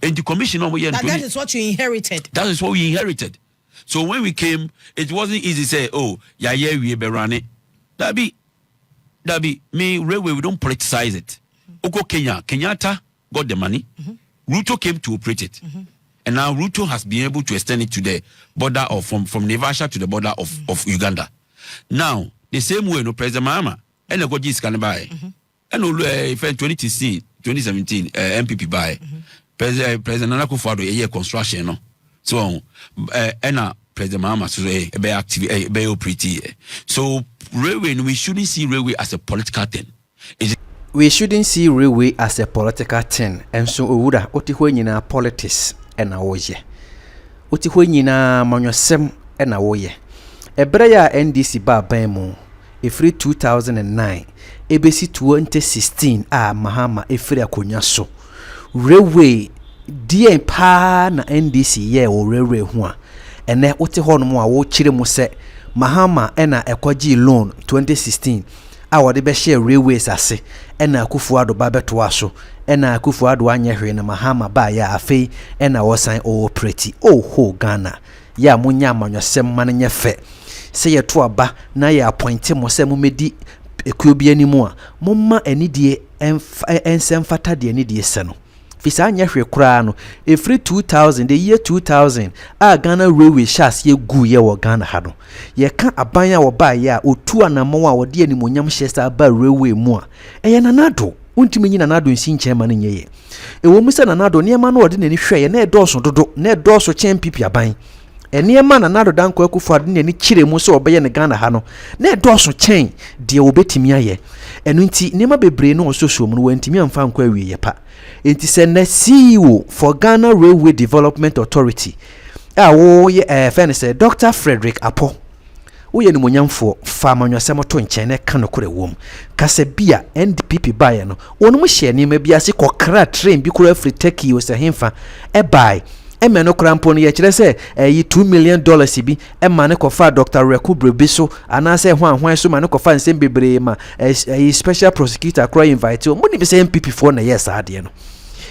And the commission that is what you inherited. That is what we inherited. So when we came, it wasn't easy to say, oh, yeah, we be running. That be me railway, we don't politicize it. Oko Kenyatta got the money. Ruto came to operate it. And now Ruto has been able to extend it to the border of from Nevasha to the border of Uganda. Now, the same way, President Mahama, and the Gojis can buy. And in 2017, NPP buy. President Akufo-Addo a year construction, no. So, and President Mahama so be active, be operate. So, railway, we shouldn't see railway as a political thing. We shouldn't see railway as a political thing. And so, Uda, oti hwenyina politics ena woye. Oti hwenyina manwasem ena woye. Ebere ya NDC ba banmu efiri 2009 ebesi 2016 Mahama efiri akonya so. Railway die pa na NDC ye o railway ho a ene wote hono mo a wo kire mo se Mahama ena ekwaji loan 2016 a wode be share railways ase ena Akufo-Addo ba beto aso ena Akufo-Addo anya hwe na Mahama ba ya afei ena wosan o operate ho Ghana ya munya amanwasem man nye fe se ye to aba na ya appoint mo se mo medi ekuobi animu a momma anidie ensemfata de anidie se no fisa anya hwe kura no every 2000 the year 2000 Ghana railway shas ye gu ye wo Ghana ha no ye ka aban a wo ba ye a otu anamo a wo de animonyam hyesa ba railway mu a eye nanado untimi nyina nanado nsi nchema no nyeye ewo musa nanado niema no ode nani hwe ye na edoso dodo na edoso NPP aban eniema nanado danko Akufo-Addo nani kire mu so obeye ne Ghana ha no na edoso chen de obetimi aye enu nti niema bebre no ososo mu no wantimi amfa nkwa awie ye pa enti se na CEO for Ghana Railway Development Authority wo ye say Dr. Frederick Apo wo ye nimonyamfo fa manwasem to nchen ne ka no kore wom kase bia NPP bae no wonu mo hye ni ma bia se kokra train bi kora free take o se hemfa buy eme no krampo no ye kire se $2 million bi ema ne kofa Dr. Reku Brebiso anase hwan so ma ne kofa nsem bebre ma special prosecutor kro invite o mo ni be se NPP for na yes ade no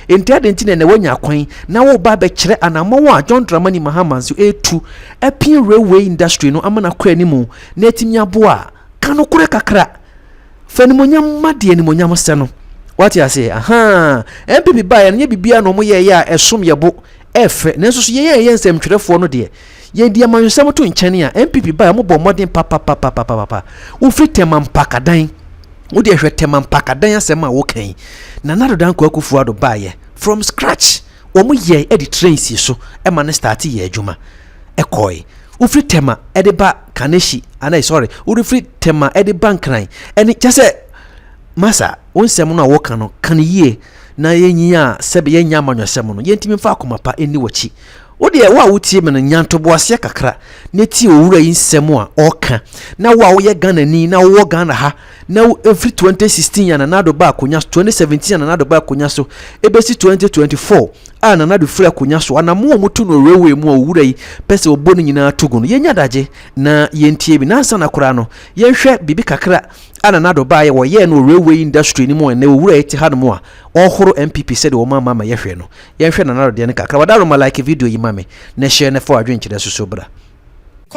enti adenti na wonya kwan na wo ba be kire anamo wa John Dramani Mahama nso etu apin railway industry no amana kwa nimu na etimi aboa kanu kure kakra fanimonyam made animonyam se no what you say MPP ba ya nye bibia no mo ye ya esom yebo efe nenso so ye nsem twerefo no de ye di amanyosam to nkyene a MPP ba ya mo bo modern papa wo fitem ampakadan wo de hwe temampakadan asem a wo kan na nado danko Akufo-Addo ba ye from scratch wo mo ye edi trains so e ma ne start ye adwuma ekoi wo free tema e de ba kaneshi ana sorry wo free tema e de bankran eni kyase masa wonsem no a wo kan no kan ye na yenyia sebe yenya amanyosem no yentimi fa akomapa eni wachi wode wa wotie me no nyantobo ase kakra na ti owura yinsem a oka na wa wo ye Ghana ni na wo Ghana ha na every 2016 ya nanado ba akonya 2017 ya nanado ba akonya so ebesi 2024 nanado free akonya so anamo mutu no railway mu owura yi pese obo no nyina togo no yenya daje na yentie bi na ansa na kora no yenhwe bibi kakra nanado ba ye wo ye no railway industry ni mu na owura eti ha no mu a ohoro MPP said wo mama yehwe no yenhwe nanado de ne kakra wadaro ma like video yi mame na share ne for adwenkyere so bra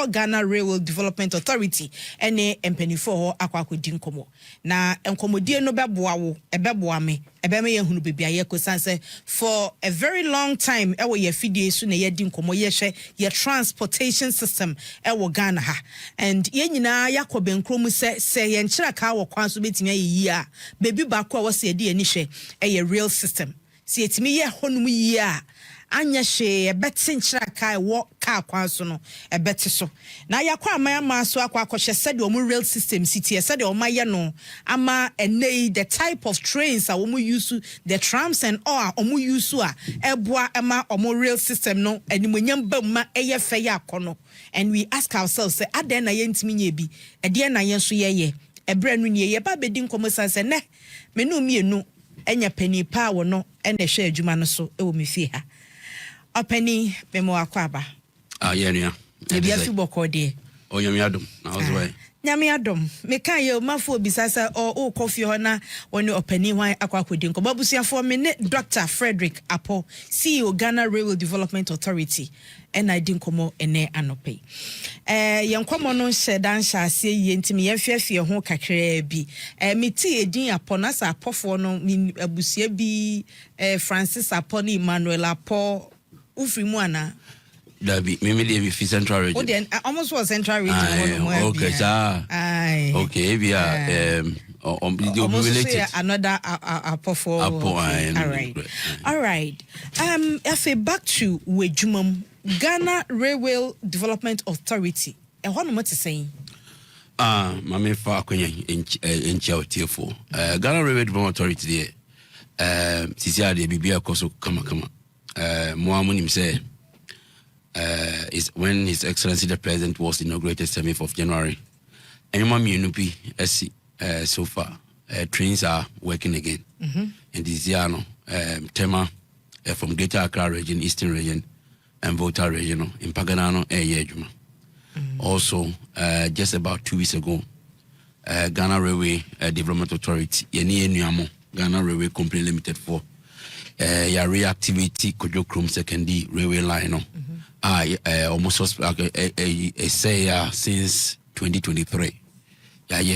Ghana Railway Development Authority ene empanifo ho akwakodi nkomo na enkomodie no beboa wo ebeboa me ebeme ye hunu bebia ye kosanse for a very long time ewo ye fidie so na ye di nkomo ye hwe ye transportation system ewo Ghana ha and ye nyina yakobe nkromu se ye nkyira ka wo kwan so betimi ayi a bebi ba ko wo se ye ani hwe eye real system si etimi ye honum yi a anya hwe ebeti nkyira ka wo ka kwan so no ebeti so na yakwa amaya so akwa akohye said o mu real system city said o maye no ama enei the type of trains a wo mu use the trams and all o mu use a eboa ema o mu real system no animonyam bamma eye fe ya akono and we ask ourselves say aden na ye ntimi nya bi ede na ye so ye ebre no ne ye ba bedi nkomo sanse ne menu mienu enya pani pa wo no ene hwe adwuma no so e wo me fie ha Openi memo akwaba. Yeah. Ebi afi bokode. Oyamiadum. Na ozwe. Nyame adom meka ye mafo bisasa o coffee hona woni opani wan akwakodi nko babusiafo me ne Dr. Frederick Apo CEO Ghana Railway Development Authority ena di nkomo ene anope yenkomo no hyedan hyase ye ntimi yefefie ho kakra bi meti edin Apo na sa apofo no abusia bi Francis Apo ni Emmanuel Apo ufrimu ana Dabi, maybe if Central Region. Oh, then almost was Central Region. Okay, sir. Okay, we are another Apo. All right. Back to Wejumam Ghana Railway Development Authority. And what am I saying? Mame fa kwenye in Chiao Ghana Railway Development Authority there. Sisi ade bibia koso kama. Moamu nimse. Is when His Excellency the President was inaugurated 7th of January. And NPP so far trains are working again. And this year, Tema from Greater Accra region, Eastern region, and Volta region in Paganano, Juma. Also, just about 2 weeks ago, Ghana Railway Development Authority, Ghana Railway Company Limited for reactivity Kojo Krum Secondary Railway Line. Almost say since 2023.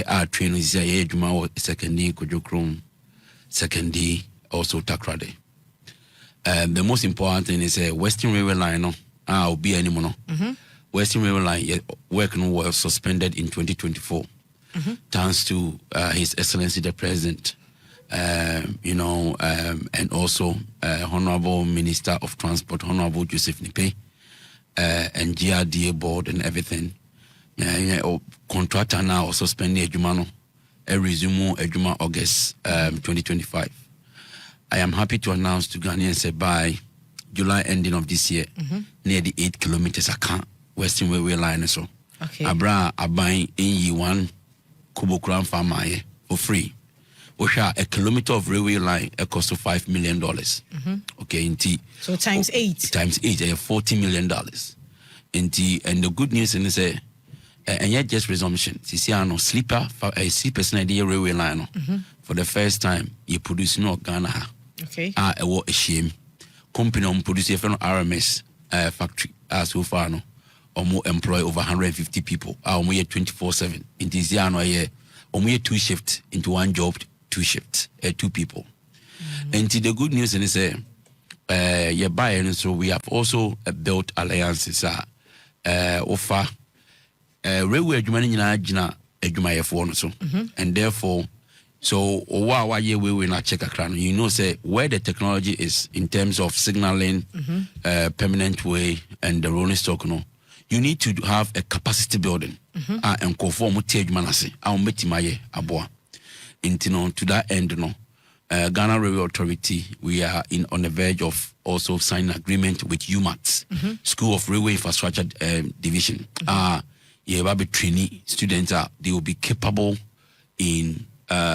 Our train is Juma secondary Kojokrom, secondary also Takrade. The most important thing is a Western Railway Line. Will be anymore. Western Railway Line work was suspended in 2024, thanks to His Excellency the President. And also Honorable Minister of Transport, Honorable Joseph Nipe. And GRDA board and everything. Contractor now suspending Ejumano. Resume Ejuma August 2025. I am happy to announce to Ghanaians by July ending of this year, near the 8 kilometers account Western Railway Line. So, Abra Abain in one Kubokran farmer for free. Osha a kilometer of railway line cost $5 million. Okay, in T. So times 8. Times 8, $40 million. In T, and the good news is and yet just resumption. Sisiano sleeper idea railway line. For the first time, you produce no Ghana. Okay. A shame. Company produce from RMS factory so far no. Or more employ over 150 people. We 24/7. In Tiziano we 2 shifts into one job. 2 shifts, 2 people. And the good news is so we have also built alliances offer railway and therefore so we not check say where the technology is in terms of signaling permanent way and the rolling stock you need to have a capacity building and conform to that end, Ghana Railway Authority, we are on the verge of also signing agreement with UMAT, School of Railway Infrastructure Division. Trainee students they will be capable in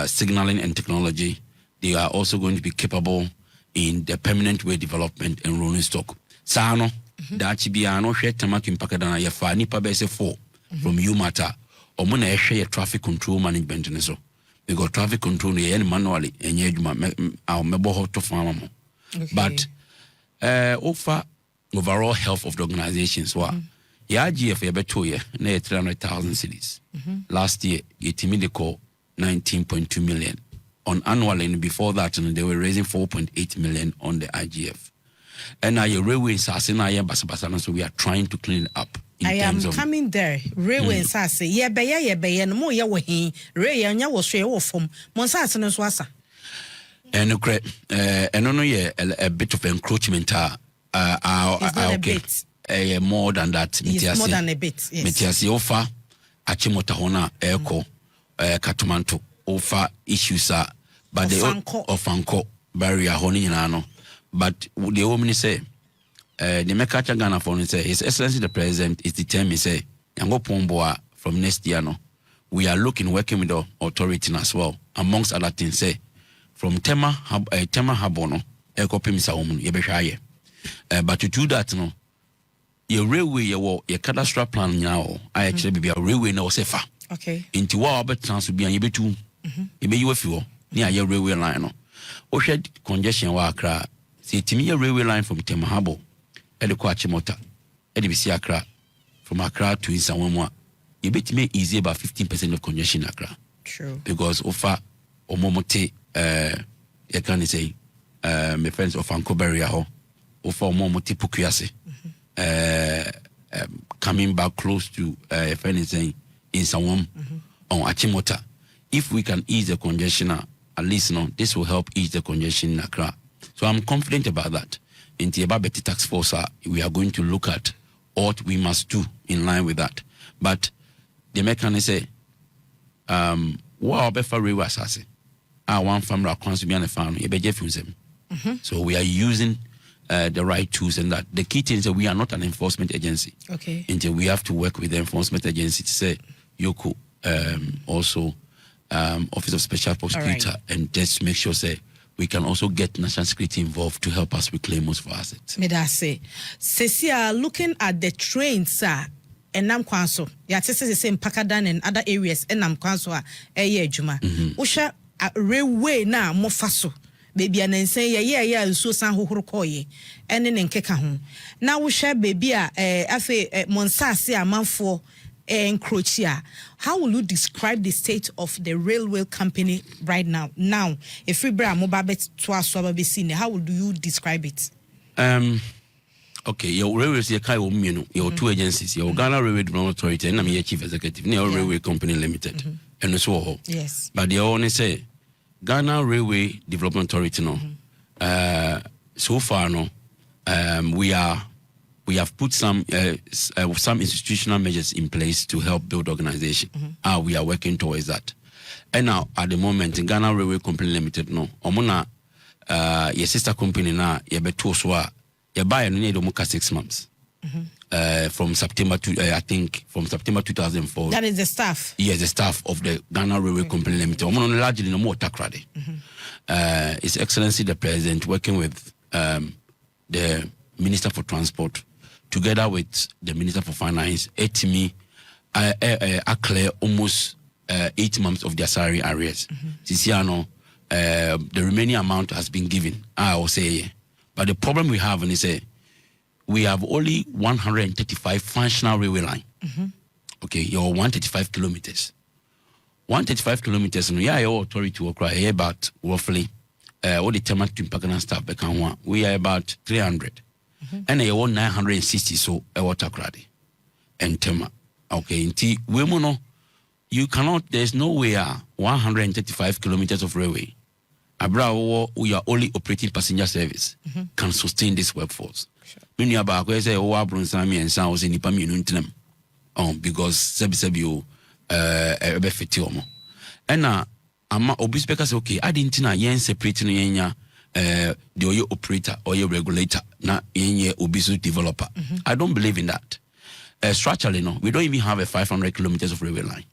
signaling and technology. They are also going to be capable in the permanent way development and rolling stock. Sano, that Chibiano, Tamakin Pakadana, Yafani Pabese 4 from UMATA, or Mona share traffic control management and so. We got traffic control manually and our mobile to farm. But overall health of the organizations were GF Betoya near 300,000 cities. Last year, it call 19.2 million. On annually and before that they were raising 4.8 million on the IGF. And now your railway so we are trying to clean it up. I am coming there. Railway Sase, ye no more ya wahin, Ray and ya was share from Monsas and Swassa. And a bit of encroachment more than that. It's more than a bit. Metiasi offer Achimotahona, Echo, Katumanto, offer issues but they of Anko barrier honinano. But the woman say the Mekacha Ghana phone say His Excellency the President is determined say Yango Pomboa from next year we are working with the authority as well, amongst other things say from Tema Habono Ekopimisa Omun Yebeshaye. But to do that your railway your cadastral plan now I actually be a railway no safer. Okay. Into what about transfer be an yebetu. Ebe you if you near your railway line. No. O shed congestion wa Accra. See Timmy railway line from Temahabo, Edekwachi Edibisi Accra, from Accra to Insawamwa. You bet me easy about 15% of congestion in Accra. True. Because Ofa Omomote you can say my friends of Ankoberia ho Ofa Omomote Pukiase coming back close to if anything in Sawam on Achimota. If we can ease the congestion, at least this will help ease the congestion in Accra. So I'm confident about that. In the Babeti Task Force, we are going to look at what we must do in line with that. But the mechanism say, what befa railway assassin? One family accounts to be on a farm, so we are using the right tools, and that the key thing is that we are not an enforcement agency. Okay. Until we have to work with the enforcement agency to say, Yoko, also Office of Special Prosecutor, right. and just make sure say we can also get national security involved to help us reclaim most of our assets. Me da say, Cecia, looking at the trains, sir. And Nam Kwanso, ya tese the same Pakadan and other areas, and Nam Kwanso, Juma. Usha railway na mofaso. Baby, and say, yeah, so san who koye, and then keka home. Now we share baby, afe Monsasi a man for encroachia. How will you describe the state of the railway company right now? Now, if we bring Mobabet to our Swababesine, how would you describe it? Okay, your railways, your two agencies, your Ghana Railway Development Authority, and I'm your chief executive, your railway company limited, and so on. Yes. But they only say Ghana Railway Development Authority, so far, we have put some institutional measures in place to help build organization. We are working towards that. And now, at the moment, in Ghana Railway Company Limited, omona your sister company na yebetoswa you buy and need 6 months. From September to I think from September 2004. That is the staff. Yes, the staff of the Ghana Railway Company Limited. Largely no more takrade. His Excellency the President, working with the Minister for Transport, together with the Minister for Finance, to me, I clear almost 8 months of their salary arrears. The remaining amount has been given. I will say. But the problem we have is we have only 135 functional railway line. Okay, you're 135 kilometers. 135 kilometers, your authority will cry about roughly all the Tema to Pagana staff, we are about 300. And you want 960, so a water crowd and Tema. Okay, you cannot, there's no way 135 kilometers of railway. We are only operating passenger service can sustain this workforce. Many about say Brunsami and Sounds in Nipam because Sebisabio Befetiomo. And now Obispeka say, okay, I didn't know yen separating the oil operator or your regulator, not yen obisu developer. I don't believe in that. Structurally, we don't even have a 500 kilometers of railway line.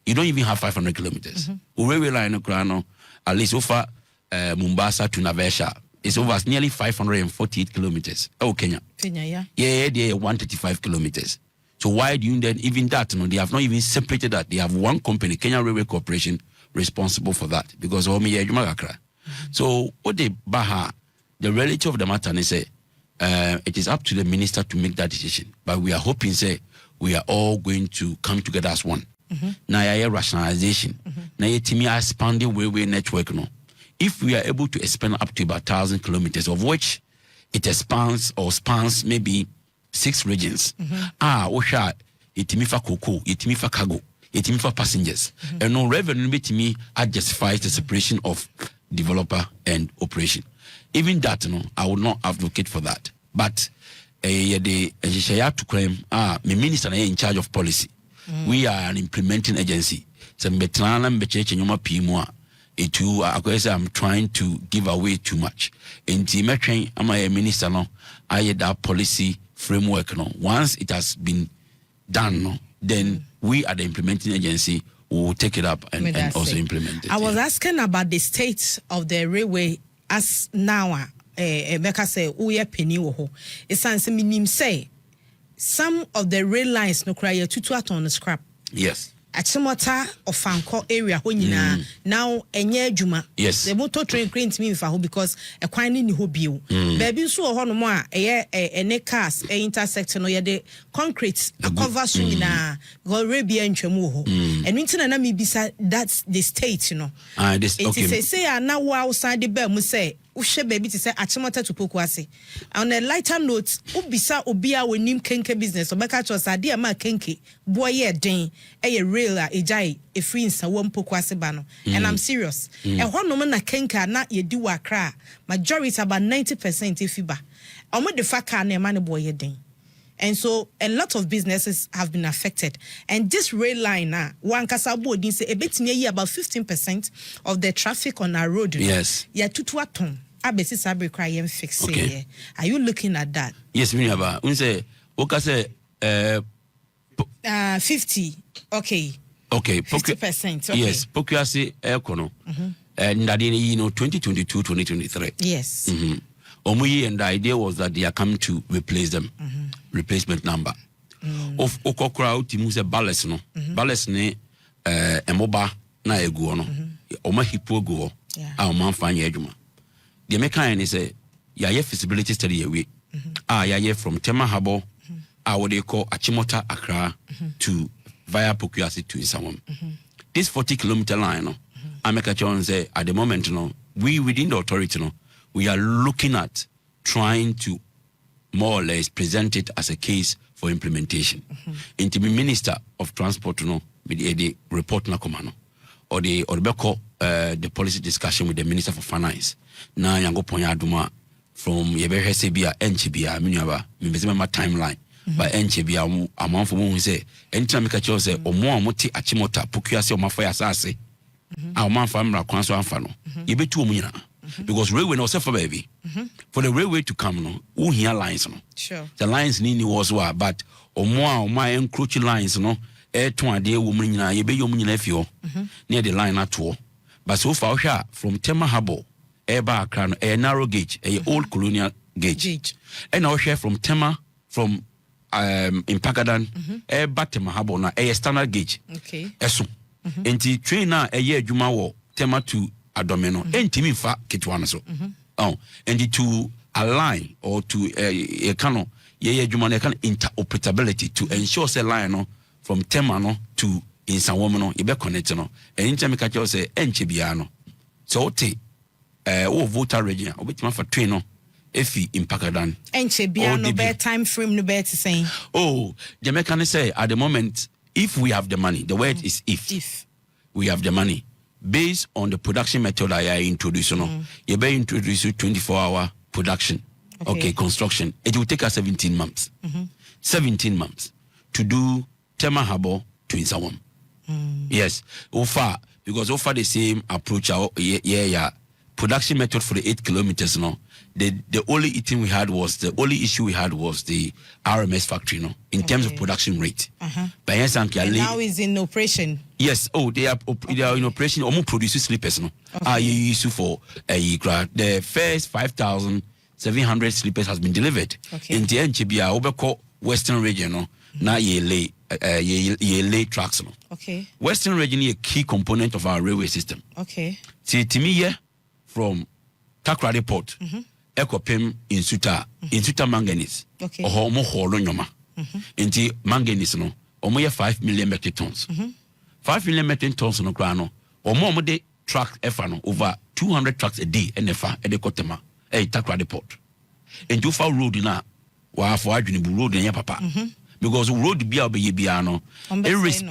You don't even have 500 kilometers. Railway line, at least so far. Mombasa to Navesha is over nearly 548 kilometers. Oh, Kenya. Yeah. Yeah, they are 135 kilometers. So why do you then even that? They have not even separated that. They have one company, Kenya Railway Corporation, responsible for that because So what they Baha, the reality of the matter is it is up to the minister to make that decision. But we are hoping we are all going to come together as one. Now rationalization. Now expanding railway network if we are able to expand up to about 1,000 kilometers, of which it expands or spans maybe 6 regions. Osha, itimifa cocoa, itimifa cargo, itimifa passengers. And no revenue me justifies the separation of developer and operation. Even that, I would not advocate for that. But the to claim, my minister is in charge of policy. We are an implementing agency. So I'm trying to give away too much. In the I'm a minister I had that policy framework once it has been done then we are the implementing agency will take it up and also implement it. I was asking about the state of the railway as now Meka say we penny wo it sounds minim say some of the rail lines no cry to on the scrap. Yes. Achimota of Fanko area when you now enye juma. Yes. The motor train grant me for because a quine in hobby. Baby so honomoa a cars a intersection or the concrete a cover swing na go Arabia and Chamuho. And winter and me beside that's the state, you know. This okay. It is say now outside the bell must say Ushe baby to say Achimota to Pokwasi. On a lighter note, Ubisa Obia when nim kenke business or back at us idea ma kenke boy ye ding a real a jai a free in Sawam Pokwasi bano. And I'm serious. And one woman na kenka not ye do a cry. Majority about 90% if you ba. I'm with the fact ne money boy ye ding. And so a lot of businesses have been affected. And this rail line now, one kasabo didn't say a bit near about 15% of the traffic on our road. Yes. Yeah, to ton. Abesi sabre cry and fix it. Okay. Are you looking at that? Yes, we have. We say, okay, say, 50. Okay. Okay. 50%. Okay. Yes. Pokuasi Econo. And that in 2022, 2023. Yes. Omuyi, and the idea was that they are coming to replace them. Replacement number. Of Okokra Timuse Ballast no. Ballast ne Emoba na egu no. Oma hipo go. A man fan yejuma. The mechanic is a yaye feasibility study away. Yaye from Tema Habo, what they call Achimota Accra to via Pokuasi to Isawam. This 40-kilometer line, no, I make a chance say at the moment, no, we within the authority, no, we are looking at trying to more or less present it as a case for implementation. And to be Minister of Transport, no, with the report na komano, or the policy discussion with the Minister for Finance. Na yango ponya aduma from yebe sebia enchibia minyaba mbezema ma timeline ba enchibia amanfo mu say anytime make sure say omo amoti Achimota Pokuase o mafa asase a o manfa mra kwan so anfa no yebetu omu nyina because railway no se for baby for the railway to come no who here lines no sure the lines ni was wa but omo encroach lines no e to ade wo mu nyina yebe yom nyina afio near the line ato but so far from Tema Habo Eba Accra, a narrow gauge, a old colonial gauge. And I share from Tema, from in Pagadan, Eba Tema Habona, a standard gauge. Okay. Eso. And the train now a year Jumawo, Tema to Adomeno, and Timmy Fa Kitwanaso. Oh, and the to align or to a cano, ye Jumana can interoperability to ensure say line from Temano to in Sawomano, Ibe Connectano, and in Tamika say Enchibiano. So, voter region obetima for train no efi impakadan enche bia no bear time frame no bear to say the mechanic say at the moment if we have the money the word is if we have the money based on the production method I introduce you be introduce 24-hour production okay construction it will take us 17 months 17 months to do Tema Habo to Isawam yes offer because offer the same approach production method for the 8 kilometers, no. The only thing we had was the RMS factory, no, in terms of production rate. But yes, and now is in operation. Yes, they are in operation. Almost produce sleepers, no. You use for the first 5,700 sleepers has been delivered. In the NPP, Obeko Western region, no. Now ye lay tracks, no. Okay. Western region is a key component of our railway system. Okay. See, to me, yeah. From Takrade Port, Ekopem in Suta manganese. Okay. Or homo holo nyoma. Inti manganese no, omo 5 million metric tons. 5 million metric tons no grano. Omo de truck efano over 200 trucks a day enefa edekotema. Takrade Port. Into for road na wa for adwinibu road na papa. Because road bia bia no.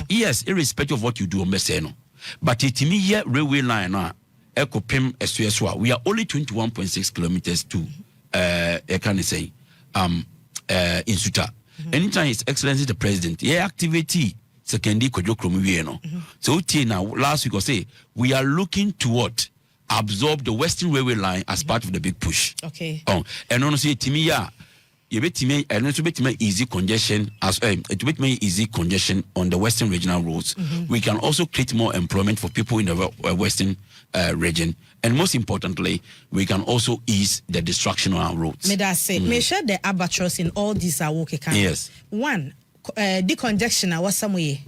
Yes, irrespective of what you do on no. But it me here railway line na Ekopim SUSWA, we are only 21.6 kilometers to can say in Suta. Anytime His Excellency the President, activity secondly no. So now last week I say we are looking to what absorb the Western Railway line as part of the big push. Okay. And honestly, Timia, you bet me and it's a bit easy congestion as it will make easy congestion on the Western regional roads. We can also create more employment for people in the Western region, and most importantly, we can also ease the destruction on our roads. May I say, may share the albatross in all these are working. Yes. One, decongestion was some way.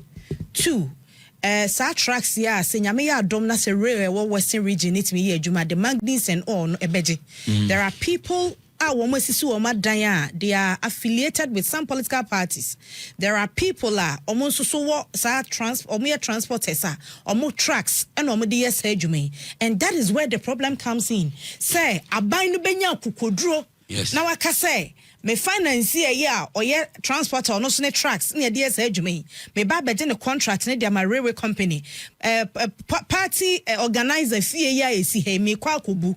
Two, sa tracks ya se nyame ya dom na se rail western region it me ye adwuma the manganese and all no ebeje. There are people they are affiliated with some political parties. There are people almost so transporters almost tracks and and that is where the problem comes in. Say abai no benya kukodro. Yes. Now I can say me finance here or transporter or no tracks near DS me ba the contract near my railway company party organizer fee ya esi me kwa kubu.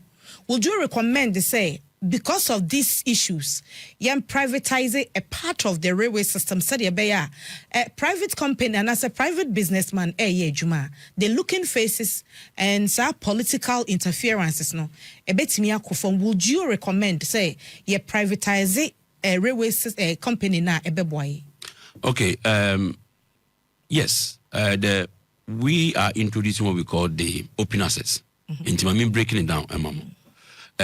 Would you recommend to say because of these issues, privatizing a part of the railway system, said a private company and as a private businessman, they looking faces and political interferences. No, a bit me would you recommend say privatize a railway company na boy? Okay, yes, we are introducing what we call the open access. In breaking it down,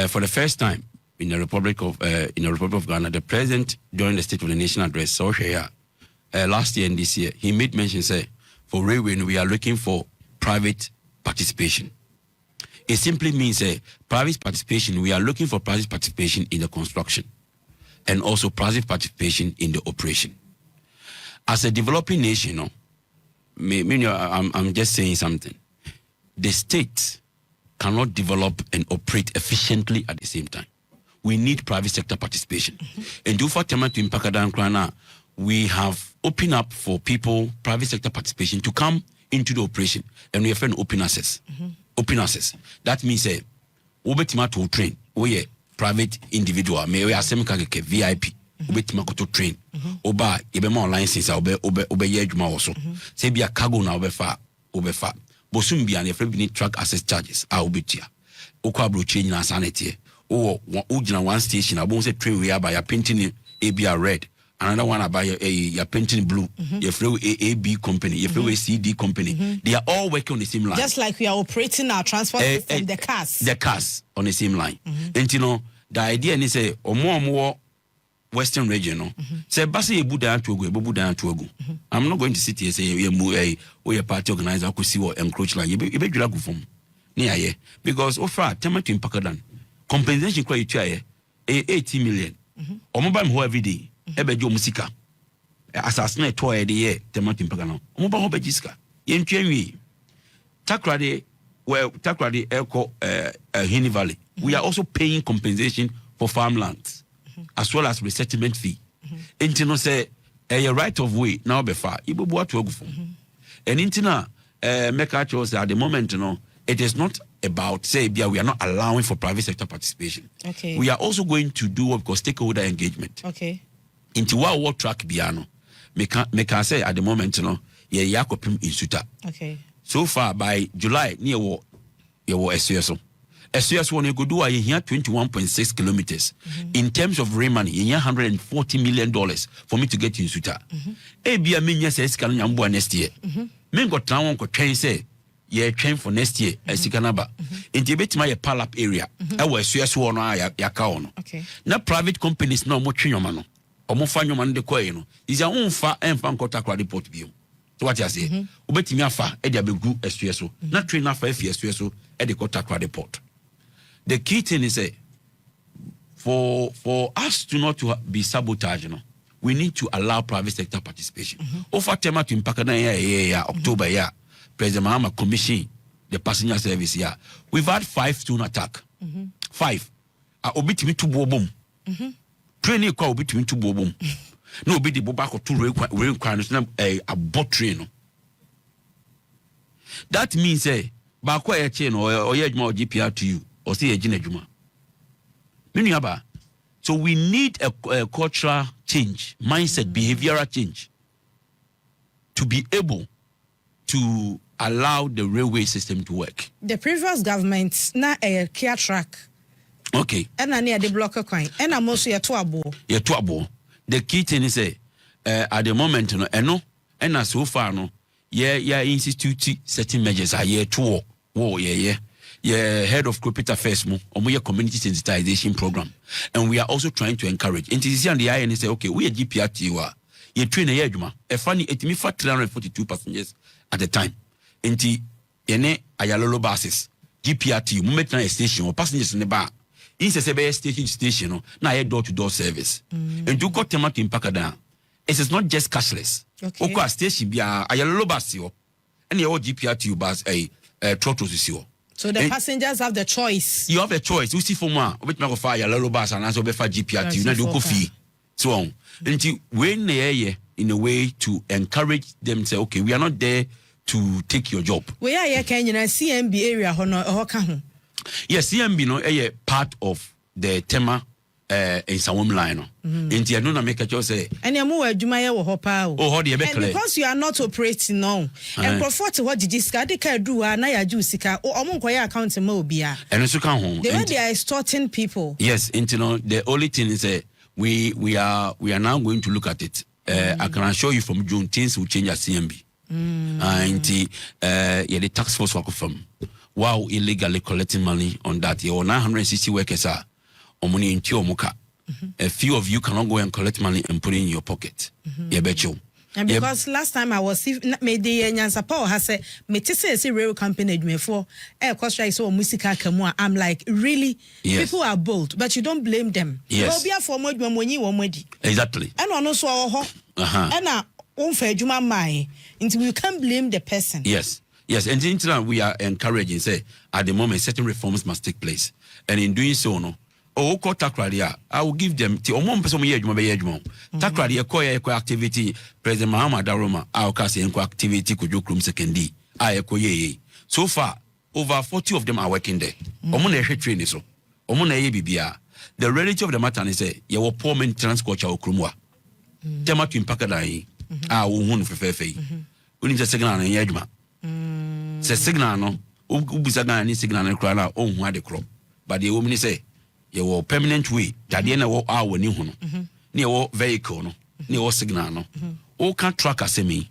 for the first time in the Republic of Ghana, the president during the State of the Nation address, last year and this year, he made mention say for railway we are looking for private participation. It simply means private participation. We are looking for private participation in the construction and also private participation in the operation. As a developing nation, I'm just saying something. The state cannot develop and operate efficiently at the same time. We need private sector participation. And do for Tema to Impakadan, we have opened up for people, private sector participation to come into the operation. And we have an open access. Open access. That means Ubetima to train. We private individual, may we are VIP. Ubetima to train. Oba, Ibema license, Obe Yejuma also. Say be a cargo now, Obefa. Bosumbi and if we need truck access charges, Ubetia. Okabro change na sanity. Ujina one station, I won't say train we are by a painting ABR red. Another one about a painting blue. Your flow AB company, your flow CD company. They are all working on the same line. Just like we are operating our transport system, the cars. The cars on the same line. And the idea is say or more Western region. Say Basi Buddha to go. I'm not going to sit here say we a party organizer could see what encroach line. You be drag from near here because offer Tema to Impakadan. Compensation kwa you 80 million. Omoba mho every day. Ebejo musika. Assassinate toy the year Tema to Impakano. Omoba ho bejiska. Yentwenwi. Takrade Elko Hini Valley. We are also paying compensation for farmlands as well as resettlement fee. Intino say a right of way now be far. Ibo bua to go. And intina make actually at the moment it is not about say we are not allowing for private sector participation. Okay. We are also going to do what we call stakeholder engagement. Okay. Into what track biano. Make I say at the moment yakopim in suta. Okay. So far by July near war SUSO. SUS one you go do here 21.6 kilometers. In terms of rain money, you $140 million for me to get in suta. Ebia minya says can yambo next year. Men got town ko train say train for next year Sikanaba. In Tibet my palap area. I was SUS one ya kaono. Okay. Na private companies no mo chinyomano. Or mo fanyo man de koyeno. Is your own fa and fan contact report view. So what you say? Ubeti afa e dia begu SUSO. Na train afa SUSO e de contact report. The key thing is for us to not to be sabotaged, we need to allow private sector participation. Over Tema to Impakana October President Mahama commission the passenger service we've had 5 stone attack. 5. Obit me to boom. Training call between 2 boom. No be the bobako 2 rail crowns a bot train. That means Bakwa a chain or more GPR to you. Or say a Jinejuma. So we need a cultural change, mindset, behavioral change to be able to allow the railway system to work. The previous government na a care track. Okay. And I near the blocker coin. And I'm also a tuabo. The key thing is at the moment and so far institute certain measures are here to war head of corporate affairs community sensitization program, and we are also trying to encourage. And the IN say, okay, we are GPRT, you train a year, a funny 342 passengers at the time. enti yene ayalolo buses GPRT mu metna station or passengers in the bar in se station no na aye door to door service and you got tema to impakada it is not just cashless okay station bia ayalolo bus yo and your GPRT bus trotros is yo. So the passengers have the choice. You have a choice. You see for one, which make fire yellow bus and answer befa GPRT. You do fee. So on. And when they in a way to encourage them say, okay, we are not there to take your job. Where are you can CMB area or yes, CMB no a part of the tema in some line. And you don't make a choice say and you move Jumaya or Hopa. Oh, because you are not operating now. And profit what did this Kadika do and I Jusika or Omonkoya account Mobia. And also come home. They are extorting people. Yes, and you know the only thing is we are now going to look at it. I can assure you from June things will change at CMB. And the tax force work from wow illegally collecting money on that. Your 960 workers are money in Tiomuka. A few of you cannot go and collect money and put it in your pocket. Yeah, bet you. And because last time I was made the Nyansapo has said, Metisse rail company before air cost right so musica kamua. I'm like, really? Yes. People are bold, but you don't blame them. Yes. Exactly. And also and unfair juma mai until you can't blame the person. Yes. Yes. And in turn we are encouraging say at the moment certain reforms must take place. And in doing so no. Oh, I will give them the omon person ye juma be juma. Takradia ko activity President Mahama Daroma our case activity kujukrum sekendi. Ye. So far over 40 of them are working there. Omon e training so. Omon e bibia. The reality of the matter is say ye wo poor maintenance culture okrumwa. Tema to impakada yi. Wo hunu fefefe. Uni se signal na ye juma. Se signal no ubusa ga ni signal na kra na ohun ade kro. But the woman say your permanent way that the end our new one near vehicle no near signal no all can track as me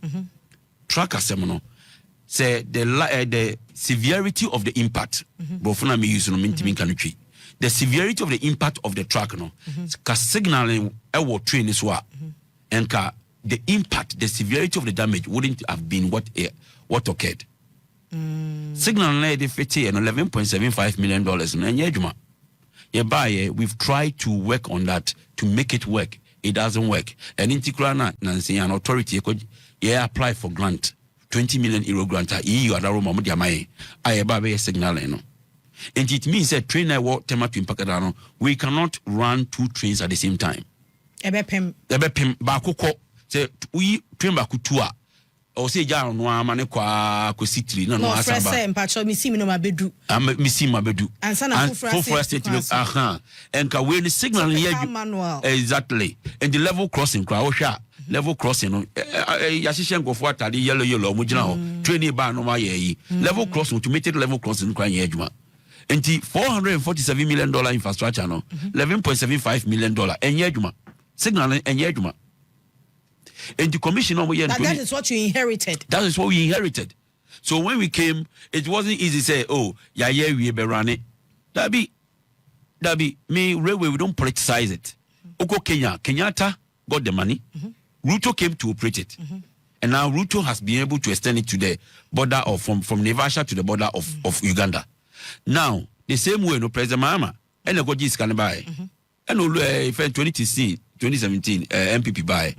track as no say the severity of the impact bofuna me use no mintimin country the severity of the impact of the track no ka signaling our train is what and ka the impact the severity of the damage wouldn't have been what occurred signal na dey fete and $11.75 million no nyejuma. We've tried to work on that to make it work. It doesn't work. And in Tikrana, Nancy, an authority, apply for grant, 20 million euro grant. EU Adaroma Mudiamae, I signal. And it means that train I walk Tema to Impacadano, we cannot run two trains at the same time. Ebepim Bakuko, say we train Bakutua. O say ja no amane kwa kositiri na no asaba. No fresh mpacho misimi no mabedu. Misimi mabedu. Ansa na full state aha. Enka we the signal here. Exactly. And the level crossing kwa ohwa level crossing no yahihye ngofo atade yellow mo gina ho. Train ba no ma ye level crossing automated level crossing kwa ye adwuma. Enti $447 million infrastructure no. $11.75 million enye adwuma. Signal enye adwuma. And the commission that is what you inherited. That is what we inherited. So when we came, it wasn't easy to say, oh, yeah, we be running. That be me railway, we don't politicize it. Oko Kenyatta got the money. Ruto came to operate it. And now Ruto has been able to extend it to the border of from Nevasha to the border of Uganda. Now, the same way, no President Mahama, and the Gojis can buy. And 2017, NPP buy.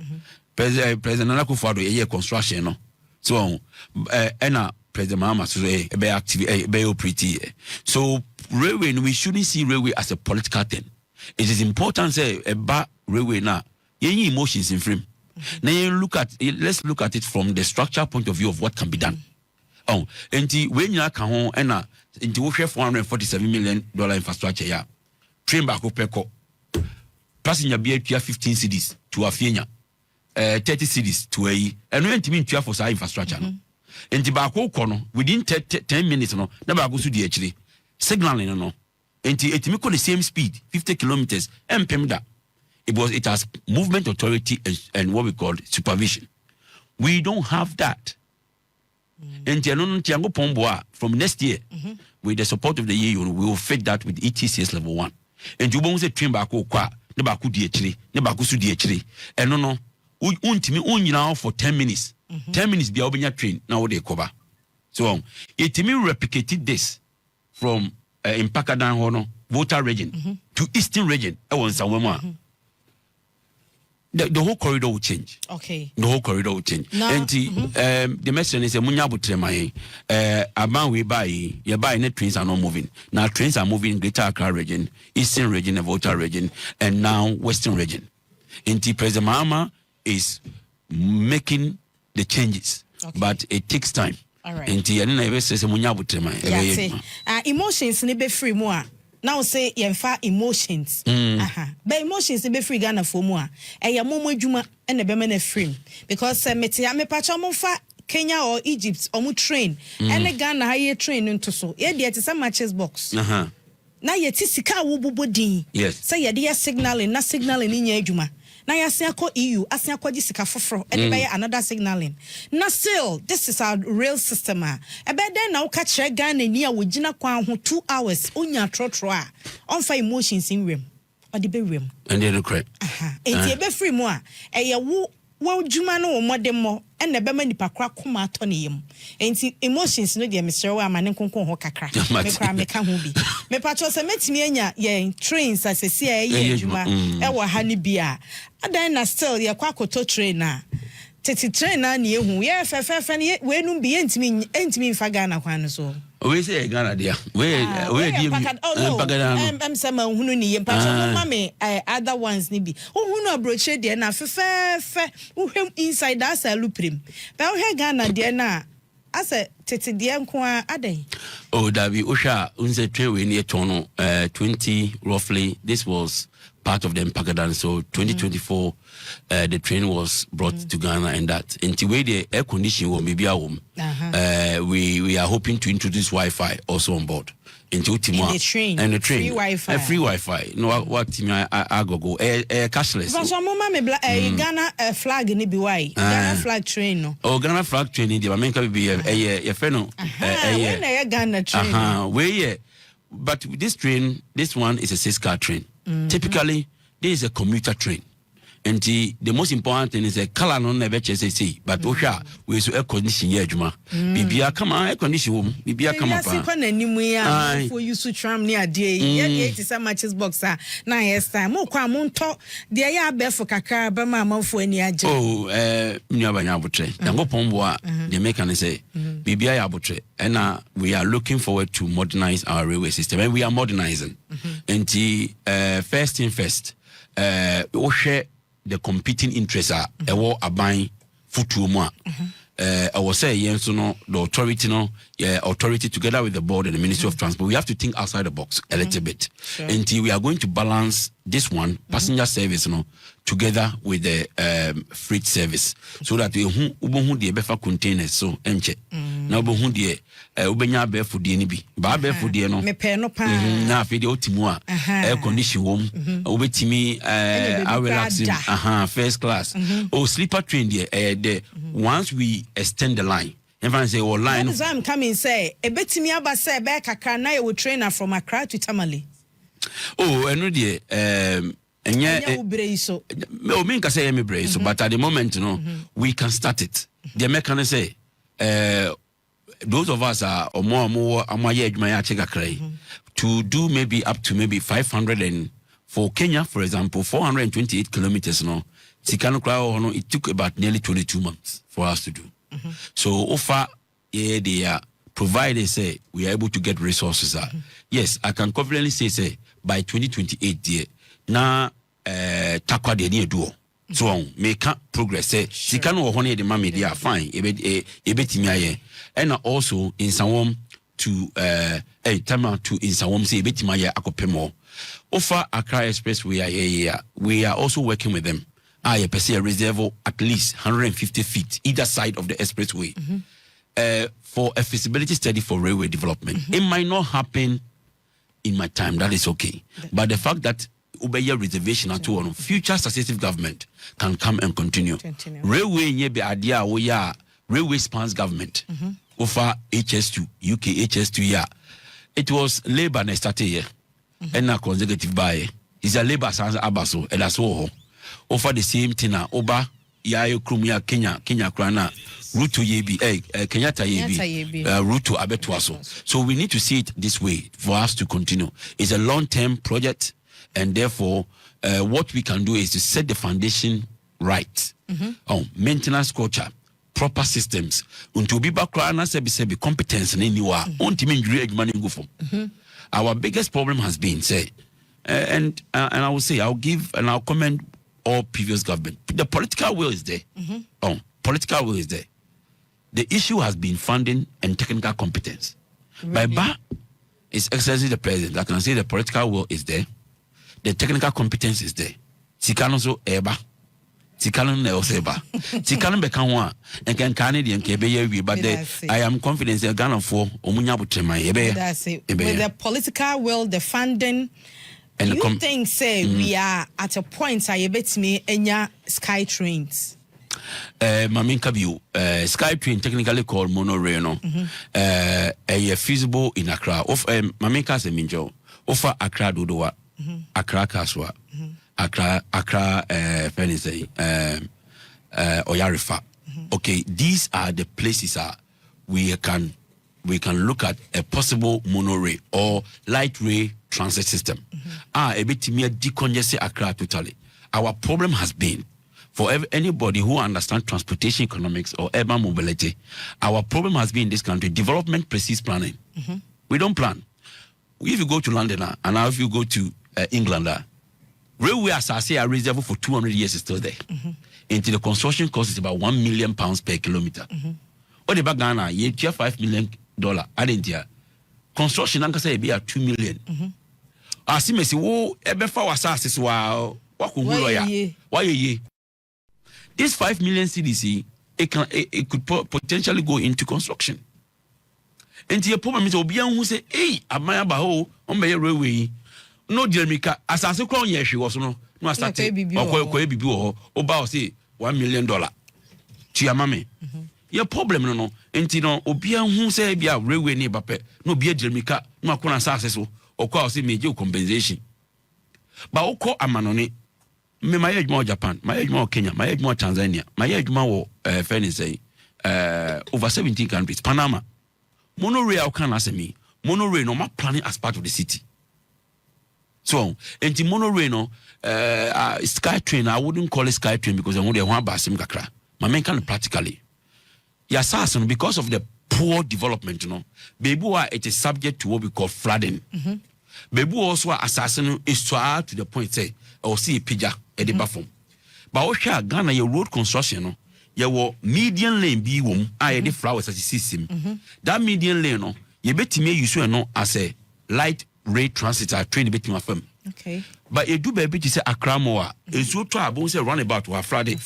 President Akufo-Addo ye construction no so President Mahama so be active be operate so railway we shouldn't see railway as a political thing. It is important say railway now any emotions in frame now let's look at it from the structural point of view of what can be done. Enti when you can ho enti wo hwe $447 million infrastructure ya train back peko passenger be 15 cities to Afienya 30 cities to a and we went to for our infrastructure no and tobacco kono within 10 minutes no na ba go su di actually signaling no and it me the same speed 50 kilometers mpemda it has movement authority and what we call supervision. We don't have that. And Tiango Pomboa from next year with the support of the EU we will fit that with ETCS level 1 and you won't say train back kwa ne ba ku di actually ne ba go su di actually and no untimi unyina for 10 minutes 10 minutes bia obenya train na wo dey cover So it me replicated this from in Pakadan Hono, Volta region to Eastern region. The whole corridor will change. Okay. The whole corridor will change. No. And the message is a munyabu tremai. About we buy, you buy net trains are not moving. Now trains are moving in Greater Accra region, Eastern region, and Volta region, and now Western region. And President Mahama is making the changes, but it takes time. All right. And the never says a munyabu tremai. Emotions ni be free more. Now say yemfa emotions. But emotions be free Ghana for more. E momo adwuma e na be na free. Because meti ya me pacha mo fa Kenya or Egypt omu train. Ene Ghana ha ye train nto so. Ye de te some matches box. Na ye ti sika wo bobodin. Yes. Say ye de signaling na signaling ni nya adwuma. Na yasia ko EU asia ko gi sika foforo e be another signaling. Na still this is our real system e be den na wo ka kire Ghana ni a wo gina kwan ho 2 hours onya trotro a on fa emotions in rem o de be rem and they look correct enti e be free mu a e ye wo dwuma no wo modemo e na be ma nipa kra koma ato ne yem enti emotions no de mesere wa amane nkonkon ho kakra me kra me ka ho bi me patcho se metimi anya ye trains asesi e ye dwuma e wo ha ni bia adan na still ye kwa koto train na tete train na na ehu ye fefefe ne we nu bi entimi mfa Ghana kwan no so we say Ghana dia we dey am sama hunu ni ye patcho ma me other ones ni bi hunu abroche de na fefefe uhwem inside that saluprim ba wo Ghana de na ase tete de nko adan Davi Osha unse train we near tono 20 roughly. This was part of the Pagadan. So 2024 the train was brought to Ghana, and that until where the air conditioning will be home. We are hoping to introduce Wi-Fi also on board. Into the train. And the train. Free Wi-Fi. Free Wi-Fi. No, what I go cashless. But some mama me Ghana flag ni bi why? Ghana flag train no. Oh, Ghana flag train ni di ba menka bi a feno. When Ghana train. Where but this train, this one is a 6-car train. Typically, this is a commuter train. And the most important thing is a color no never say, but Osha we so air condition here juma. Bibia come on air condition room. Bibia come up. Yes, when any for you to tram near day. Yeah, some matches boxer. Now yes time. Mo kwa mo nto de ya be for kakra ba ma manfo ani age. Oh, nyaba nya abotre. Yango pomboa the mechanic say Bibia ya abotre. And we are looking forward to modernize our railway system, and we are modernizing. And the first thing first, we share the competing interests are a war aban futu mu I was say yes no the authority together with the board and the Ministry of Transport, we have to think outside the box a little bit. Until we are going to balance this one passenger service together with the freight service, so that we ubohu the befa containers so enche na ubohu the ubenya be fudie ni bi ba be fudie no me pe no pa na afi de otimu a air condition wom ubetimi relaxing first class or sleeper train there once we extend the line. If I say or line, so I'm coming say a betimi aba say be kakra na you trainer from Accra to Tamale. Oh, and no dear so no mean can say me brace, but at the moment we can start it. The mechanic say those of us are or more to do maybe up to maybe 500, and for Kenya for example 428 kilometers it took about nearly 22 months for us to do. So offer they are provided say we are able to get resources. Yes, I can confidently say by 2028 now takwa de ni eduo so on make progress say sika no ho na de ma media fine ebetimi aye and also in some to time to in some say ebetimi aye akopemo offer Accra Express we are also working with them. I per a reserve at least 150 feet either side of the expressway for a feasibility study for railway development. It might not happen in my time, that is okay. But the fact that Ubeya reservation at all, future successive government can come and continue. Railway be idea railway spans government. Offer HS2, UK HS2 it was Labour and started here. And now consecutive by it's a Labour sans abaso and that's all. Offer the same thing oba ya ekrum ya Kenya krana route to yebi Kenyatta yebi route to Abetuaso. So we need to see it this way for us to continue. It's a long-term project, and therefore what we can do is to set the foundation right. Maintenance culture, proper systems. Unto be background sebi competence in anywhere. Go from. Our biggest problem has been say, and I will say I'll comment all previous government. The political will is there. Political will is there. The issue has been funding and technical competence. By His Excellency the President, I can say the political will is there. The technical competence is there. Tikano so eba. Tikano ne oseba. Tikano bekanwa. And can Canadian kebe but I am confident that Ghana for omunya butrema ebe. That's it. With the political will, the funding, and you think say we are at a point I bet me enya sky trains. Mamin Kabiu, sky train technically called monorail no. A feasible in Accra. Of Mamin Kase Minjo. Offer Accra Dodoa. Accra Kaswa. Accra Fenisei. Oyarifa. Okay, these are the places we can look at a possible monorail or light rail transit system. A bit mere decongest Accra totally. Our problem has been for anybody who understands transportation economics or urban mobility, our problem has been in this country, development precedes planning. We don't plan. If you go to London and now if you go to England, railway as I say are reserved for 200 years is still there. Until the construction cost is about £1 million per kilometer. Or the back Ghana, you have $5 million. I didn't hear. Construction, I can say, be at $2 million. I see me say, oh, Ebefa was asked, wow, what could we why ye? This 5 million CDC, it could potentially go into construction. And the problem is, Obian who say, hey, Amaya Baho, on my railway, no Jeremica, as I say, yes, she was no started or about say $1 million. Chiamame. Your problem no. And you know, Obian who say, be a railway neighbor, no be a Jeremica, no Kona successful, or call say major compensation. But Oko Amanone. My age more Japan, my age more Kenya, my age more Tanzania, my age more over 17 countries. Panama. Monorail can answer me. Monorail no not planning as part of the city. So, and the monorail no sky train, I wouldn't call it sky train because I want to one basim kakra. My man can practically. Yes, because of the poor development, you know, baby it is subject to what we call flooding. Baby also assassin is to the point say or see a pija at the bathroom. But Osha Ghana your road construction no your median lane be I the flowers as you see him. That median lane no you bet me you so no as a light rail transit train bit my firm. Okay. But you do baby to say Accra Moa is so trouble say run about to Friday.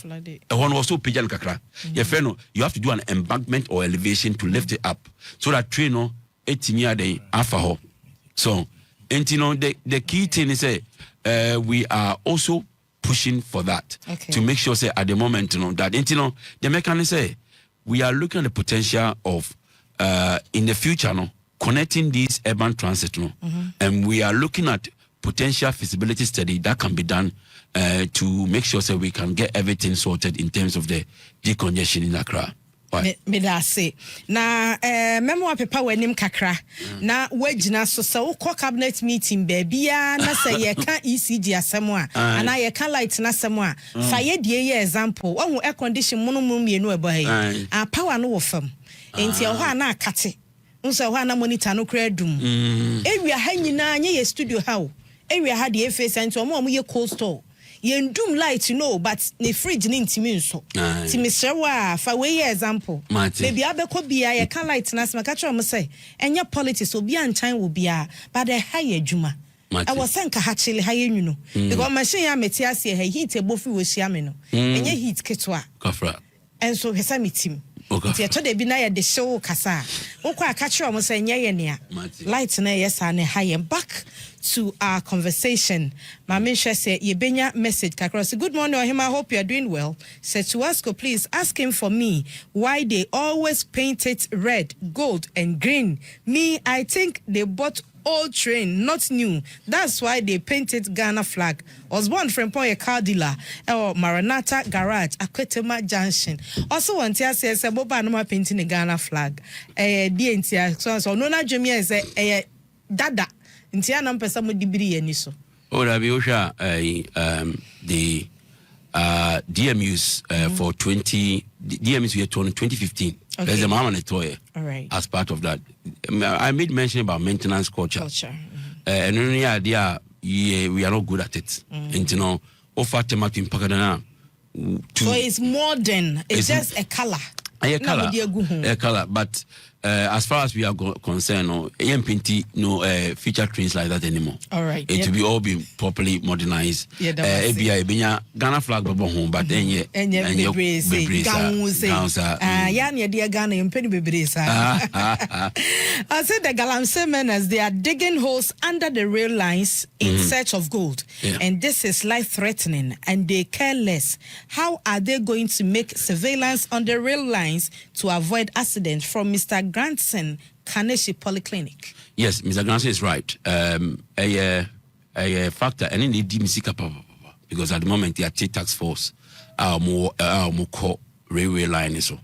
A one also pigeon kakra. Your friend you have to do an embankment or elevation to lift it up so that train no 18 year day after her. So and you know the key thing is we are also pushing for that to make sure say at the moment you know that and you know the mechanism say we are looking at the potential of in the future no connecting these urban transit no and we are looking at potential feasibility study that can be done to make sure say we can get everything sorted in terms of the decongestion in Accra. Me da say na memo pepa wanim kakra na wagina so se wo cabinet meeting baabia na se ye ka ECG asem a ana ye ka light na asem a fa ye die ye example wo air condition munumum mienu eba yi a power no wo fam enti ho ana akate nso ho ana monitor no kra dum ewia ha nyina nye ye studio ha o ewia ha de face enti omo ye cold store yendum light no but ne fridge ni ntimi nso ti misrewa fa we example baby abeko bia ye can light na sma ka tro mo say enye politics obi anchan wo bia but the high adwuma I was sanka ha chile ha yenwuno because machine ya meti ase ha heat ebofi wo hia me no enye heat ketwa kafra enso hesa metim ti eto de bi na ye de show kasa wokwa aka tro mo say enye ye ne light na yes ane ha back to our conversation. Mami say Yebenya message kakrosi. Good morning, Ohima. I hope you are doing well. Said to Wasco, please ask him for me why they always paint it red, gold, and green. Me, I think they bought old train, not new. That's why they painted Ghana flag. I was born from a car dealer or Maranatha Garage, Akwetema Junction. Also, one tia says a boba no painting a Ghana flag. DNT, so no, not Jimmy is a dada. Intia nam pesa mo dibiri eniso. Oh, that be Osha, the DMUs for DMUs we had 2015. Okay. There's a Mahama toy as part of that. I made mention about maintenance culture. And only idea, we are not good at it. And you know, offer tomato in Pakadana. So it's modern. It's just a color. A color. But as far as we are concerned, no NPP feature trains like that anymore. All right. It will be all be properly modernized. Yeah, Ghana flag home, but then yeah, I said the Galamsey men they are digging holes under the rail lines in search of gold, and this is life-threatening, and they care less. How are they going to make surveillance on the rail lines to avoid accidents? From Mr. Grandson, Kaneshi Polyclinic. Yes, Mr. Grandson is right. A factor, and in the DMC because at the moment the tax force are more railway line so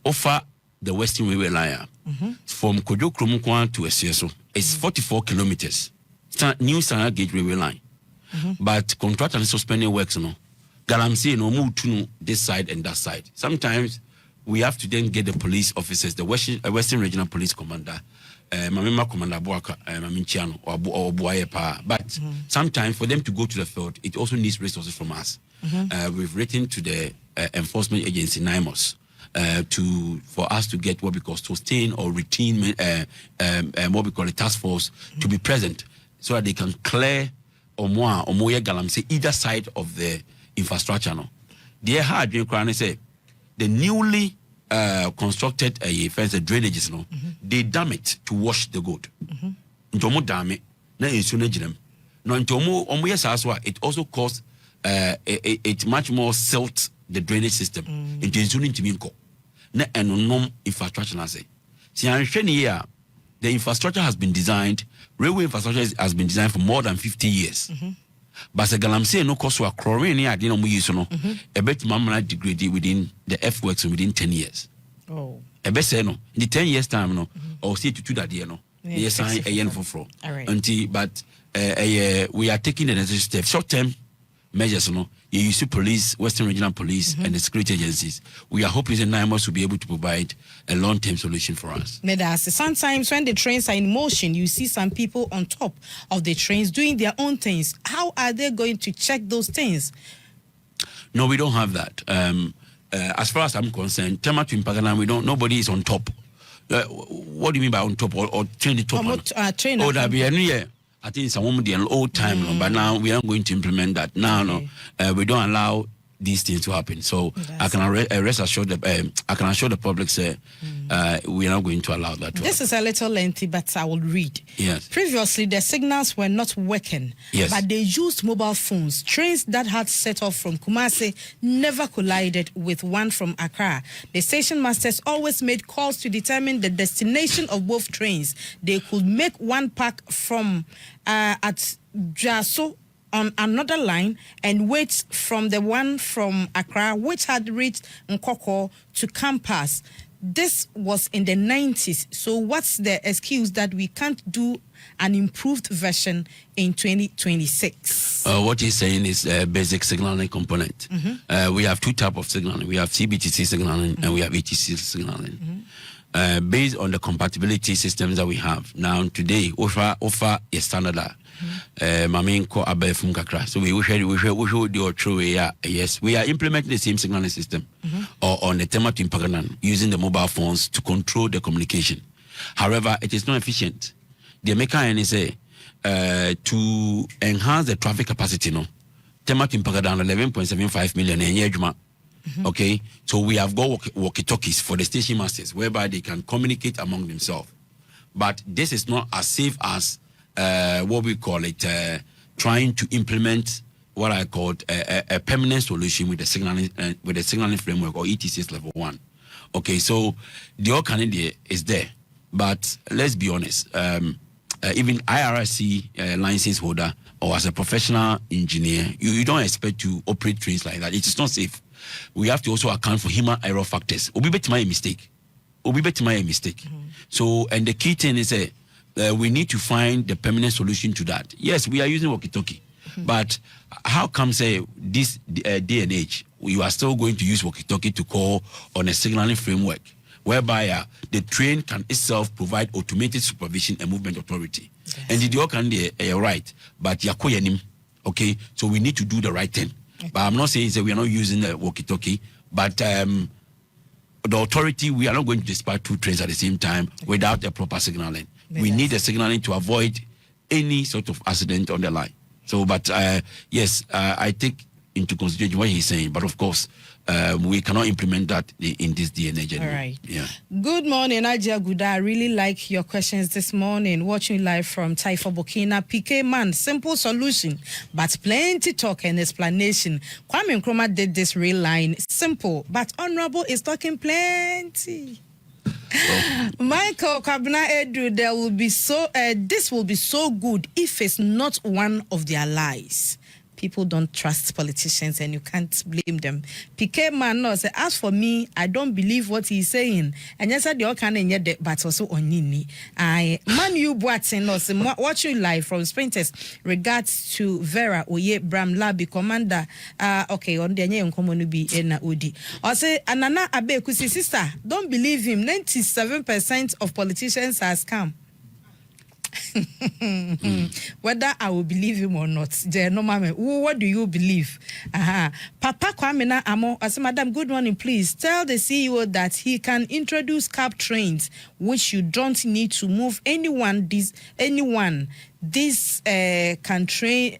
offer the Western Railway line from Kojo Kromukwan to Esieso. It's 44 kilometers. New standard gauge railway line, but contract and suspending works. Galamsey no move to this side and that side. Sometimes we have to then get the police officers, the Western Regional Police Commander, Mamema Commander Boaka, Maminchiano, or Buayepa. But sometimes for them to go to the field, it also needs resources from us. We've written to the enforcement agency, NIMOS, for us to get what we call sustain or routine, what we call a task force, to be present so that they can clear Omoa Galamsey either side of the infrastructure. No, they had say the newly constructed fence, the drainages, they dam it to wash the gold. Ntomo dam it, na insune jinem. No ntomo omo it also caused it much more silt the drainage system. Into insune ntiminko. Na enonom infrastructure na say. Si anhwe here, the infrastructure has been designed, railway infrastructure has been designed for more than 50 years. But the Galamsey no cost wa chlorine I didn't use no a bit mamma degrade within the F works within 10 years. Oh, a best no in the 10 years time no or see to that year no yes I yen for until but we are taking the necessary steps short term measures no you use police, Western Regional Police and the security agencies. We are hoping that NIMOS will be able to provide a long-term solution for us. Sometimes when the trains are in motion, you see some people on top of the trains doing their own things. How are they going to check those things? No, we don't have that. As far as I'm concerned, Tema to Impagana, nobody is on top. What do you mean by on top or train the top? Oh, that be any year. I think it's a woman the old time, but now we are going to implement that. Now, we don't allow these things to happen. So I can rest assured I can assure the public we are not going to allow that to This happen. is a little lengthy, but I will read. Yes. Previously, the signals were not working, but they used mobile phones. Trains that had set off from Kumasi never collided with one from Accra. The station masters always made calls to determine the destination of both trains. They could make one pack from at Jaso on another line and wait from the one from Accra, which had reached Nkoko, to come past. This was in the 90s. So what's the excuse that we can't do an improved version in 2026? What he's saying is basic signaling component. We have two types of signaling. We have CBTC signaling and we have ETC signaling. Based on the compatibility systems that we have now today, offer a standard. So we should do true. Yes, we are implementing the same signaling system or on the Tema to Impaganan using the mobile phones to control the communication. However, it is not efficient. The mechanism is to enhance the traffic capacity. No, Tema to Impaganan 11.75 million in Yejuma. Okay, so we have got walkie-talkies for the station masters whereby they can communicate among themselves. But this is not as safe as what we call it, trying to implement what I call a permanent solution with the signaling framework or ETCS level 1. Okay, so the alternative is there, but let's be honest. even IRC license holder or as a professional engineer, you don't expect to operate trains like that. It is not safe. We have to also account for human error factors. Obi bet my mistake. So, and the key thing is we need to find the permanent solution to that. Yes, we are using walkie-talkie, but how come this day and age you are still going to use walkie-talkie to call on a signaling framework whereby the train can itself provide automated supervision and movement authority? Yes. And the can right, but okay, so we need to do the right thing. Okay. But I'm not saying that we are not using the walkie-talkie, but the authority, we are not going to dispatch 2 trains at the same time without a proper signaling. We need the signaling to avoid any sort of accident on the line. So, but yes, I take into consideration what he's saying, but of course, we cannot implement that in this day and age. All right. Yeah. Good morning, Ajia Guda. I really like your questions this morning. Watching live from Taifa Burkina. PK man, simple solution, but plenty talk and explanation. Kwame Nkrumah did this rail line. Simple, but honorable is talking plenty. Oh. Michael Kabna Edu, this will be so good if it's not one of their lies. People don't trust politicians and you can't blame them. PK man no say, as for me, I don't believe what he's saying. And yes, the can and but also on Nini. I man you boating no say watch you live from Sprinters. Regards to Vera Oye Bram Labi Commander. Okay, on the nye uncommon be ena Udi. Or say Anana Abekusi sister, don't believe him. 97% of politicians are scam. Whether I will believe him or not, what do you believe? Papa Kwamina Amo, I said, Madam, good morning, please tell the CEO that he can introduce cab trains, which you don't need to move anyone. This train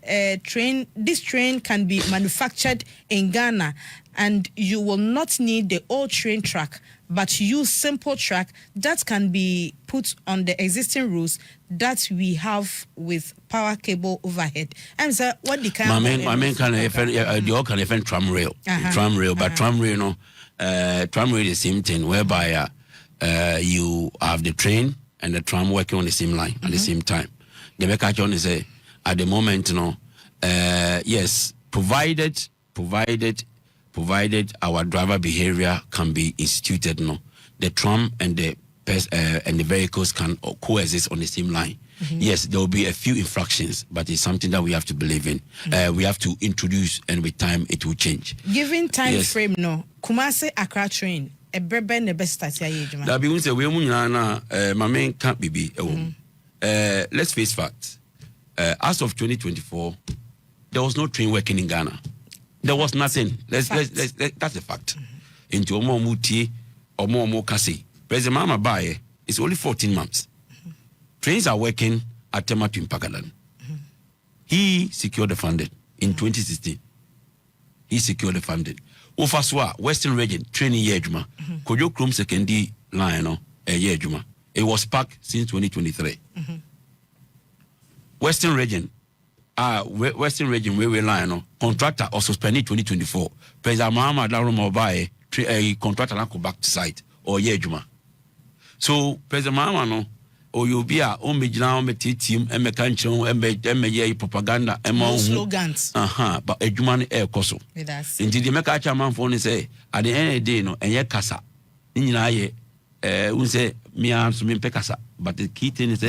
can be manufactured in Ghana, and you will not need the old train track, but use simple track that can be put on the existing routes that we have with power cable overhead. And so what the kind my man can the all can even tram rail. But tram rail no tram rail is the same thing whereby you have the train and the tram working on the same line at the same time. The Bekachon is at the moment yes, provided our driver behavior can be instituted, the tram and the vehicles can coexist on the same line. Yes, there will be a few infractions, but it's something that we have to believe in. We have to introduce, and with time, it will change. Given time frame, Kumasi Accra train, a brebe ne best start here. That be say we my main can't be. Let's face facts. As of 2024, there was no train working in Ghana. There was nothing. Let's that's a fact. Into Omo Muti, Omo Kasi. President Mahama Baye, it's only 14 months. Trains are working at Tematu in Pagadan. He secured the funding in 2016. He secured the funding. Ofaswa, Western Region, training year Juma. Kojo Krum Sekendi line, a year Juma. It was packed since 2023. Western Region Railway line, contractor also suspended 2024. President Mahama Daruma Baye, a contractor now go back to site or year Juma. So President Mahama or you be a team and me propaganda and slogans. But a Juman air coso. Indeed, the Meka chairman phone say at the end of the day, no, and yet Casa. In we say me answer me pekasa, but the key thing is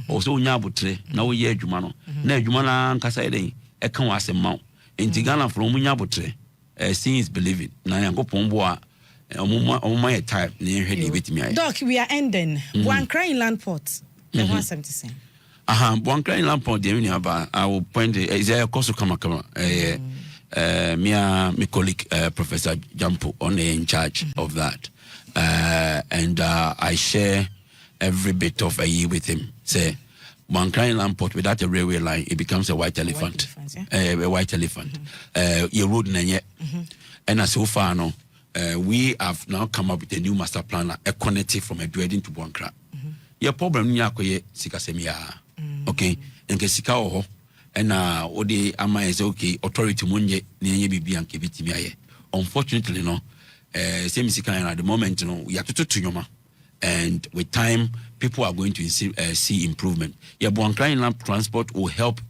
also nyabutre na we ye adwuma no na adwuma na nkasa eden e kan wase maw enti Ghana from nyabutre seeing is believing na yankopon bo a omuma ye type na hwe de betimi aye. Doc, we are ending. Buankra Inland Port. The 170. Buankra Inland Port dey about I will point is a course kama me colleague Professor Jampo on in charge of that. And I share every bit of a year with him. Say, Buankra Inland Port without a railway line, it becomes a white elephant. A white elephant. You road nanye. And so far, no, we have now come up with a new master plan, a connective from a dwelling to Buankra. Your problem niyakoye sika semia. Okay, and sika oho. And odi ama is okay. Authority munye niye bibi anke bitimi aye. Unfortunately, no. Same sika at the moment, we are to nyoma. and with time, people are going to see improvement. Yeah, Buankra Inland Transport will help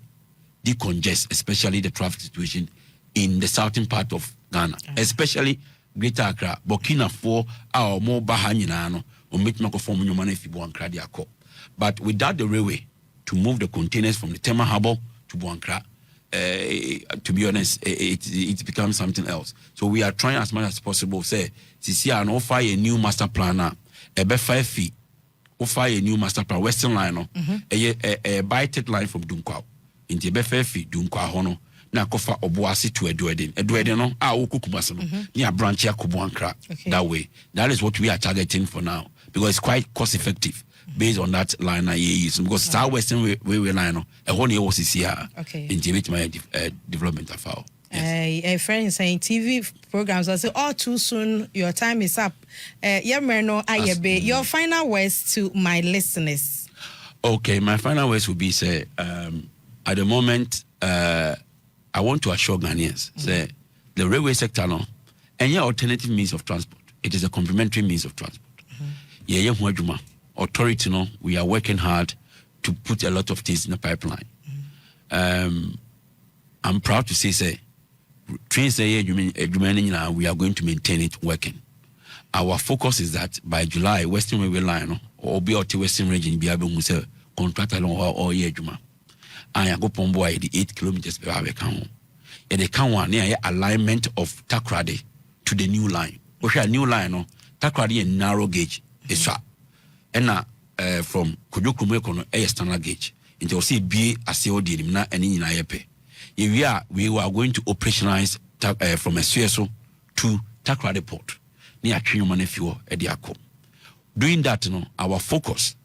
decongest, especially the traffic situation in the southern part of Ghana, especially Greater Accra, Burkina Faso, our more Bahanyano, or Mitmako form Yomane Buankra Diako. But without the railway to move the containers from the Tema Harbour to Buankra, to be honest, it becomes something else. So we are trying as much as possible. Say, CC and offer a new master plan now, a 5 feet, offer a new master plan, Western line, a bited line from Dunkwao. Into a 5 feet, Dunkwao Hono, na kofa obuasi to Edweden, no, Ukukumasano, near branch Yakubuankra. That way. That is what we are targeting for now, because it's quite cost effective. Based on that line I use, because Star Western Railway line, a whole year was here. Intimate my development of our. A friend saying TV programs, I say, oh, too soon, your time is up. Your final words to my listeners. Okay, my final words would be say, at the moment, I want to assure Ghanaians, say, the railway sector, no, any alternative means of transport, it is a complementary means of transport. Authority, no, we are working hard to put a lot of things in the pipeline. I'm proud to say, trains we are going to maintain it working. Our focus is that by July, Western Railway line or be out Western region be able to say contract along all year Juma. I go pombo the 8 kilometers per hour count. And the count near alignment of Takrady to the new line. We have a new line, Takrady and narrow gauge is sharp. And now from Kujokumekono a standard gauge. Into see B as na and in IEP. We are going to operationalize from a CSO to Takrady Port near Chinomane Fuel at Diako. Doing that, our focus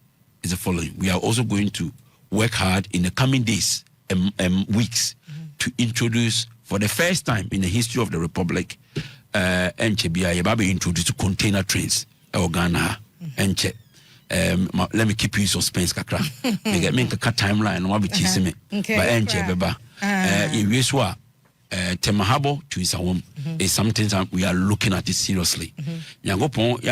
is the following. We are also going to work hard in the coming days and weeks to introduce for the first time in the history of the Republic, NPP introduced container trains in Ghana. Let me keep you in suspense, kakra. Make a timeline. What be chasing me? But NPP, Tema Harbour to Isawam is something that we are looking at it seriously. Nyangopon,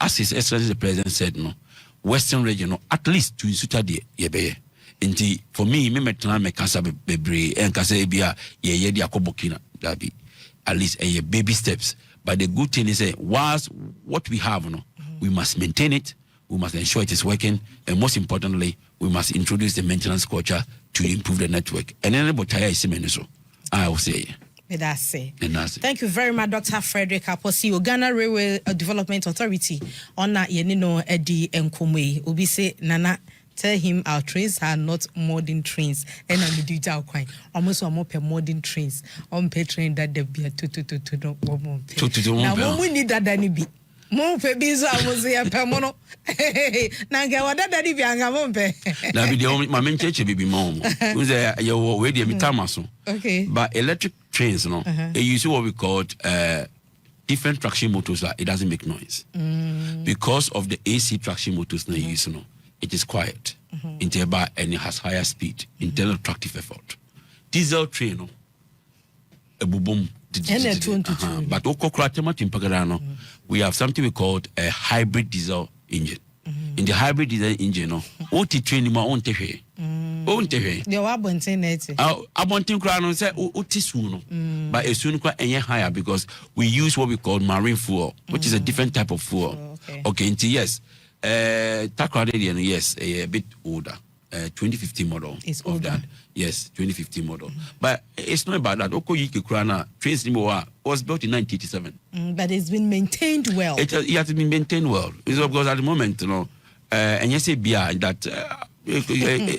as His Excellency the President said, no, Western region, at least to Insuta de Yebe. Indeed, for me, me cancer bebre and Casabia, ye Bokina, Dabi. At least a baby steps. But the good thing is, whilst what we have, we must maintain it, we must ensure it is working, and most importantly, we must introduce the maintenance culture to improve the network. And then about so I will say. That's it. Thank you very much, Dr. Frederick Aposi, Ghana Railway Development Authority. On that, Eddie Nkomwe. Obi say, Nana, tell him our trains are not modern trains. And I'm the digital coin. Almost one more per modern trains. On per train that they be a two. Now, we need that be. Mo pe bizo amuzi pe mono na nge wada dadi bi anga mo pe na bi de ma mencheche bibi mo unze yo we de mitamaso. Okay, but electric trains they use what we call different traction motors that it doesn't make noise because of the AC traction motors they use it is quiet and it has higher speed internal tractive effort. Diesel train a boom. But we have something we call a hybrid diesel engine. In the hybrid diesel engine, what train my own tehe. But it's soon quite higher because we use what we call marine fuel, which is a different type of fuel. Okay, yes. Takrady, yes, a bit older. 2015 model. It's older. That. Yes, 2015 model. But it's not about that. Okoyiki Krana trains was built in 1987. But it's been maintained well. It has been maintained well. Because at the moment, and you say that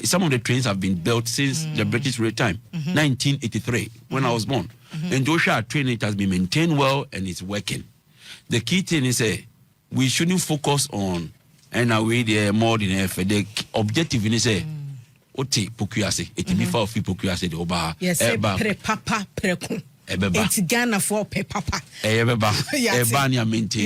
some of the trains have been built since the British Rail time, 1983, when I was born. And Joshua train, it has been maintained well and it's working. The key thing is we shouldn't focus on and away the more than effort. The objective is Oti Pokuase, it be for Pokuase the Oba. Yes, pre papa precon. It's Ghana for pe papa. Ebeba, Ebania maintain.